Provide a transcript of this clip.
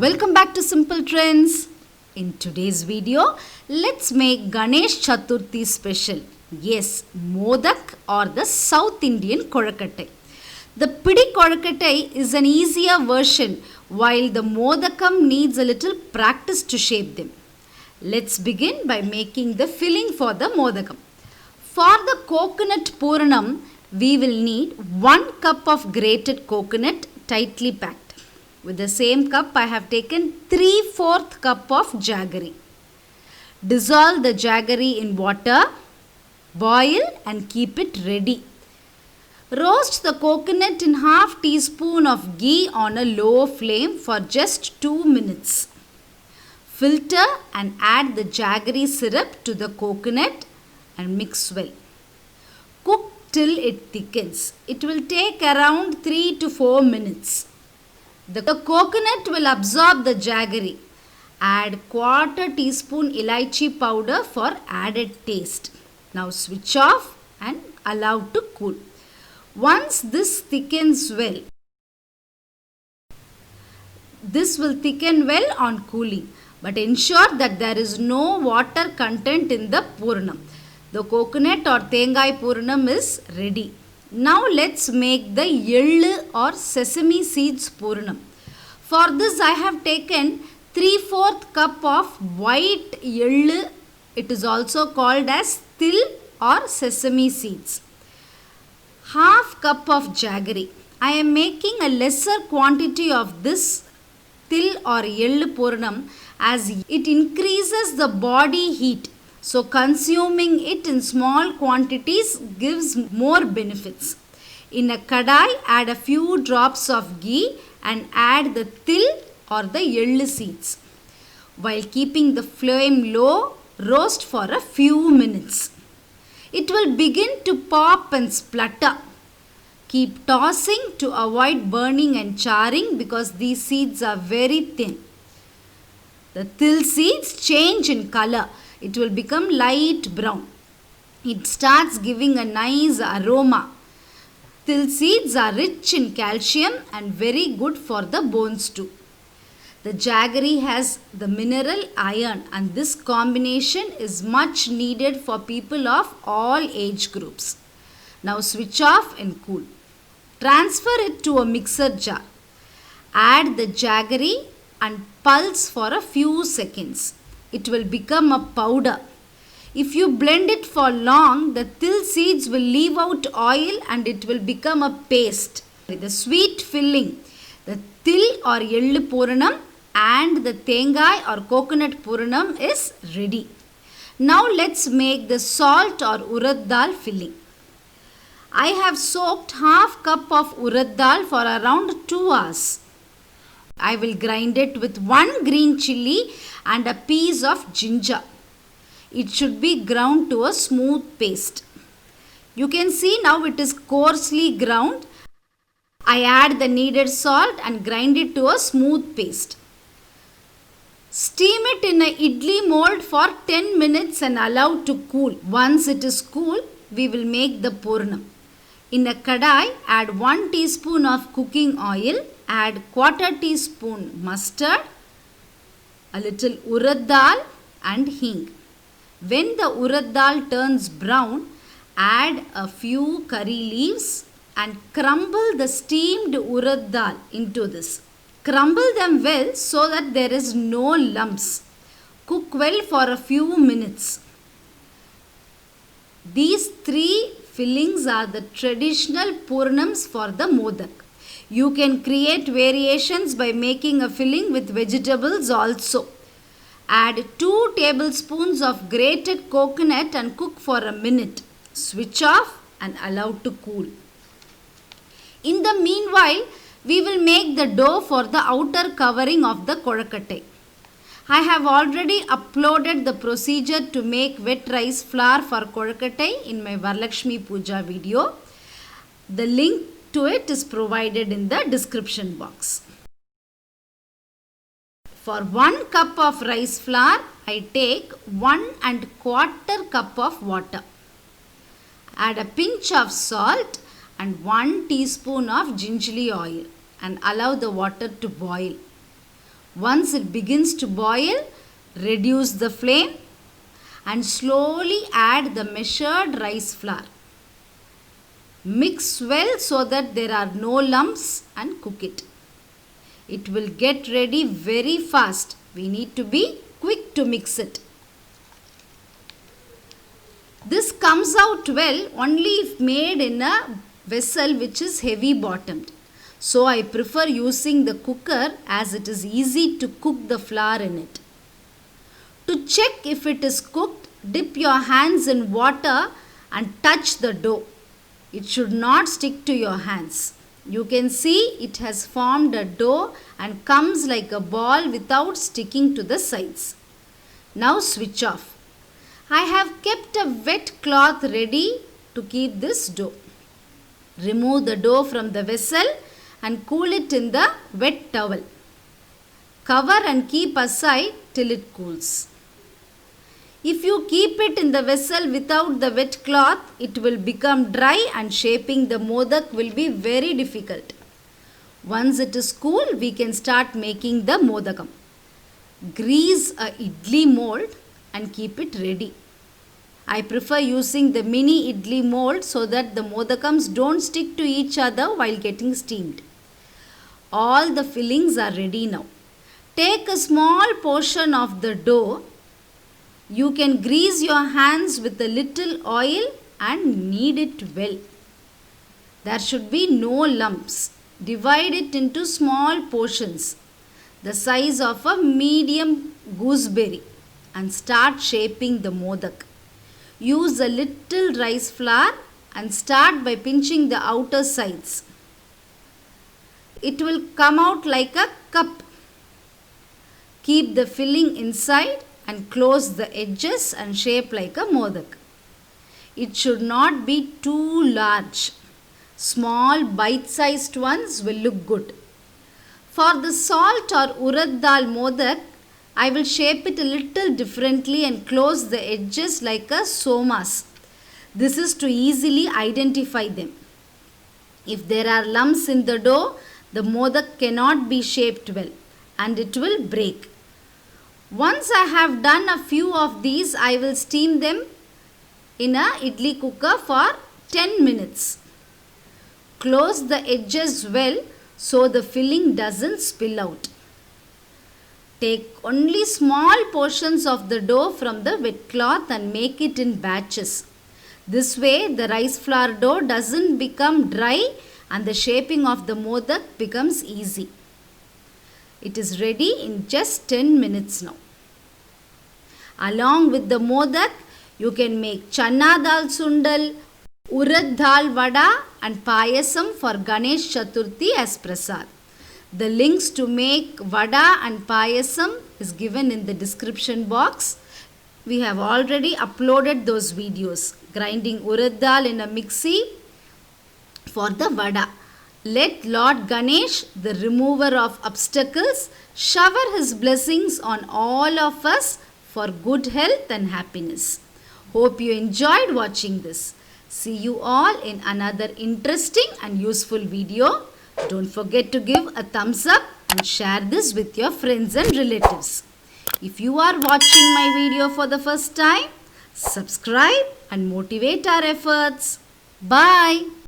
Welcome back to Simple Trends. In today's video, let's make Ganesh Chaturthi special. Yes, Modak or the South Indian Kodakattai. The Pidi Kodakattai is an easier version while the Modakam needs a little practice to shape them. Let's begin by making the filling for the Modakam. For the coconut Puranam, we will need 1 cup of grated coconut tightly packed. With the same cup, I have taken 3/4 cup of jaggery. Dissolve the jaggery in water, boil and keep it ready. Roast the coconut in half teaspoon of ghee on a low flame for just 2 minutes. Filter and add the jaggery syrup to the coconut and mix well. Cook till it thickens. It will take around 3 to 4 minutes. The coconut will absorb the jaggery. Add 1/4 teaspoon elaichi powder for added taste. Now switch off and allow to cool. Once this thickens well, this will thicken well on cooling, but ensure that there is no water content in the Puranam. The coconut or Thengai Puranam is ready. Now let's make the Yellu or sesame seeds Puranam. For this I have taken 3/4 cup of white Yellu. It is also called as til or sesame seeds. Half cup of jaggery. I am making a lesser quantity of this til or Yellu Puranam as it increases the body heat. So consuming it in small quantities gives more benefits. In a kadai, add a few drops of ghee and add the til or the Yellu seeds. While keeping the flame low, roast for a few minutes. It will begin to pop and splutter. Keep tossing to avoid burning and charring because these seeds are very thin. The til seeds change in color. It will become light brown. It starts giving a nice aroma. Til seeds are rich in calcium and very good for the bones too. The jaggery has the mineral iron and this combination is much needed for people of all age groups. Now switch off and cool. Transfer it to a mixer jar. Add the jaggery and pulse for a few seconds. It will become a powder. If you blend it for long, the til seeds will leave out oil and it will become a paste. With a sweet filling, the til or Yellu Puranam and the Thengai or coconut Puranam is ready. Now let's make the salt or urad dal filling. I have soaked half cup of urad dal for around 2 hours. I will grind it with 1 green chilli and a piece of ginger. It should be ground to a smooth paste. You can see now it is coarsely ground. I add the needed salt and grind it to a smooth paste. Steam it in a idli mold for 10 minutes and allow to cool. Once it is cool, we will make the Puranam. In a kadai, add 1 teaspoon of cooking oil. Add 1/4 teaspoon mustard, a little urad dal and hing. When the urad dal turns brown, add a few curry leaves and crumble the steamed urad dal into this. Crumble them well so that there is no lumps. Cook well for a few minutes. These 3 fillings are the traditional Puranams for the Modak. You can create variations by making a filling with vegetables also. Add 2 tablespoons of grated coconut and cook for a minute. Switch off and allow to cool. In the meanwhile, we will make the dough for the outer covering of the Kodakattai. I have already uploaded the procedure to make wet rice flour for Kodakattai in my Varalakshmi Puja video. The link to it is provided in the description box. For 1 cup of rice flour, I take 1¼ cup of water. Add a pinch of salt and 1 teaspoon of gingerly oil and allow the water to boil. Once it begins to boil, reduce the flame and slowly add the measured rice flour. Mix well so that there are no lumps and cook it. It will get ready very fast. We need to be quick to mix it. This comes out well only if made in a vessel which is heavy bottomed. So I prefer using the cooker as it is easy to cook the flour in it. To check if it is cooked, dip your hands in water and touch the dough. It should not stick to your hands. You can see it has formed a dough and comes like a ball without sticking to the sides. Now switch off. I have kept a wet cloth ready to keep this dough. Remove the dough from the vessel and cool it in the wet towel. Cover and keep aside till it cools. If you keep it in the vessel without the wet cloth, it will become dry and shaping the modak will be very difficult. Once it is cool, we can start making the modakam. Grease a idli mold and keep it ready. I prefer using the mini idli mold so that the modakams don't stick to each other while getting steamed. All the fillings are ready now. Take a small portion of the dough. You can grease your hands with a little oil and knead it well. There should be no lumps. Divide it into small portions, the size of a medium gooseberry, and start shaping the modak. Use a little rice flour and start by pinching the outer sides. It will come out like a cup. Keep the filling inside and close the edges and shape like a modak. It should not be too large. Small bite-sized ones will look good. For the salt or urad dal modak, I will shape it a little differently and close the edges like a somas. This is to easily identify them. If there are lumps in the dough, the modak cannot be shaped well and it will break. Once I have done a few of these, I will steam them in a idli cooker for 10 minutes. Close the edges well so the filling doesn't spill out. Take only small portions of the dough from the wet cloth and make it in batches. This way the rice flour dough doesn't become dry and the shaping of the modak becomes easy. It is ready in just 10 minutes now. Along with the modak, you can make channa dal sundal, urad dal vada and payasam for Ganesh Chaturthi as prasad. The links to make vada and payasam is given in the description box. We have already uploaded those videos. Grinding urad dal in a mixie for the vada. Let Lord Ganesh, the remover of obstacles, shower his blessings on all of us for good health and happiness. Hope you enjoyed watching this. See you all in another interesting and useful video. Don't forget to give a thumbs up and share this with your friends and relatives. If you are watching my video for the first time, subscribe and motivate our efforts. Bye.